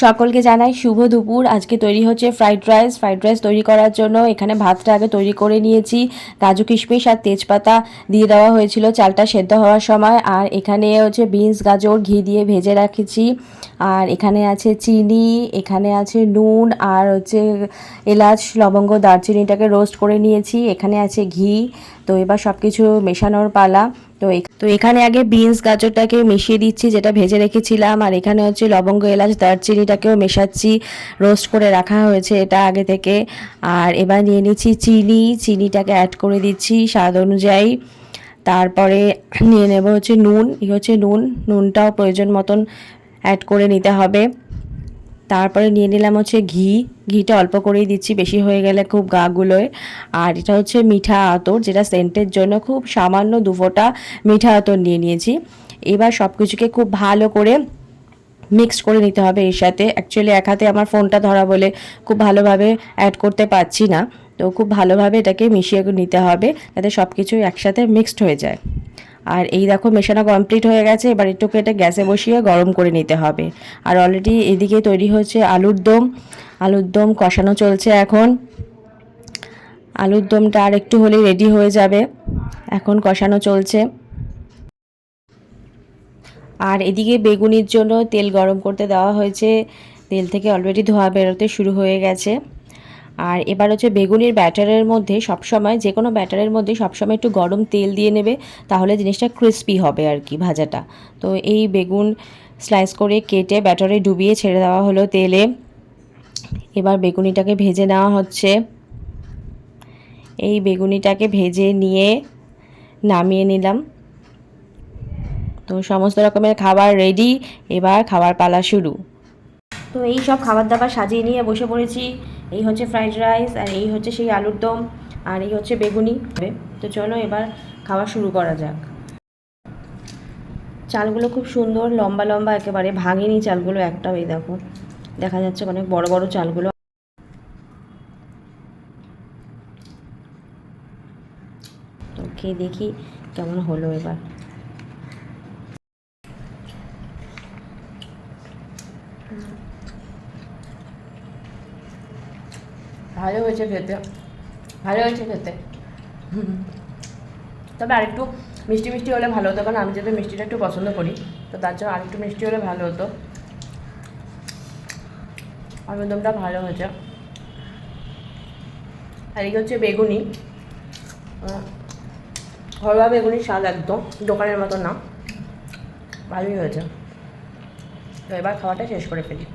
সকলকে জানাই শুভ দুপুর। আজকে তৈরি হচ্ছে ফ্রাইড রাইস তৈরি করার জন্য এখানে ভাতটা আগে তৈরি করে নিয়েছি। কাজু কিশমিশ আর তেজপাতা দিয়ে দেওয়া হয়েছিল চালটা সেদ্ধ হওয়ার সময়। আর এখানে হচ্ছে বিনস গাজর ঘি দিয়ে ভেজে রেখেছি। আর এখানে আছে চিনি, এখানে আছে নুন, আর হচ্ছে এলাচ লবঙ্গ দারচিনিটাকে রোস্ট করে নিয়েছি। এখানে আছে ঘি। তো এবার সব কিছু মেশানোর পালা। তো এখানে আগে বিনস গাজরটাকে মিশিয়ে দিচ্ছি যেটা ভেজে রেখেছিলাম। আর এখানে হচ্ছে লবঙ্গ এলাচ দারচিনিটাকেও মেশাচ্ছি, রোস্ট করে রাখা হয়েছে এটা আগে থেকে। আর এবার নিয়ে নিচ্ছি চিনিটাকে অ্যাড করে দিচ্ছি স্বাদ অনুযায়ী। তারপরে নিয়ে নেব হচ্ছে নুন, নুনটাও প্রয়োজন মতন অ্যাড করে নিতে হবে। তারপরে নিয়ে নিলাম হচ্ছে ঘিটা অল্প করেই দিচ্ছি, বেশি হয়ে গেলে খুব গা গুলোয়। আর এটা হচ্ছে মিঠা আতর, যেটা সেন্টের জন্য খুব সামান্য 2 ফোঁটা মিঠা আতর নিয়ে নিয়েছি। এবার সব কিছুকে খুব ভালো করে মিক্সড করে নিতে হবে এর সাথে। অ্যাকচুয়ালি এক হাতে আমার ফোনটা ধরা বলে খুব ভালোভাবে অ্যাড করতে পারছি না। তো খুব ভালোভাবে এটাকে মিশিয়ে নিতে হবে যাতে সব কিছু একসাথে মিক্সড হয়ে যায়। আর এই দেখো মেশানো কমপ্লিট হয়ে গেছে। এবার একটুকে এটা গ্যাসে বসিয়ে গরম করে নিতে হবে। আর অলরেডি এদিকে তৈরি হচ্ছে আলুর দম কষানো চলছে এখন। আলুর দমটা আর একটু হলেই রেডি হয়ে যাবে, এখন কষানো চলছে। আর এদিকে বেগুনির জন্য তেল গরম করতে দেওয়া হয়েছে। তেল থেকে অলরেডি ধোঁয়া বেরোতে শুরু হয়ে গেছে। আর এবার হচ্ছে বেগুনির ব্যাটারের মধ্যে সবসময়, যে কোনো ব্যাটারের মধ্যে সবসময় একটু গরম তেল দিয়ে নেবে, তাহলে জিনিসটা ক্রিস্পি হবে আর কি ভাজাটা। তো এই বেগুন স্লাইস করে কেটে ব্যাটারে ডুবিয়ে ছেড়ে দেওয়া হলো তেলে। এবার বেগুনিটাকে ভেজে নেওয়া হচ্ছে। এই বেগুনিটাকে ভেজে নিয়ে নামিয়ে নিলাম। তো সমস্ত রকমের খাবার রেডি, এবার খাবার পালা শুরু। তো এই সব খাবার দাবার সাজিয়ে নিয়ে বসে পড়েছি। এই হচ্ছে ফ্রাইড রাইস, আর এই হচ্ছে সেই আলুর দম, আর এই হচ্ছে বেগুনি। তো চলো এবার খাওয়া শুরু করা যাক। চালগুলো খুব সুন্দর লম্বা লম্বা, একেবারে ভাঙেনি চালগুলো একটাও। এই দেখো দেখা যাচ্ছে অনেক বড় বড় চালগুলো। তো খেয়ে দেখি কেমন হলো এবার। ভালো হয়েছে খেতে, ভালো হয়েছে খেতে। তবে আরেকটু মিষ্টি মিষ্টি হলে ভালো হতো, কারণ আমি যেহেতু মিষ্টিটা একটু পছন্দ করি, তো তার জন্য আরেকটু মিষ্টি হলে ভালো হতো। আলুরদমটা ভালো হয়েছে। আর এই হচ্ছে বেগুনি, ঘরোয়া বেগুনির স্বাদ একদম, দোকানের মতো না, ভালোই হয়েছে। তো এবার খাওয়াটা শেষ করে ফেলি।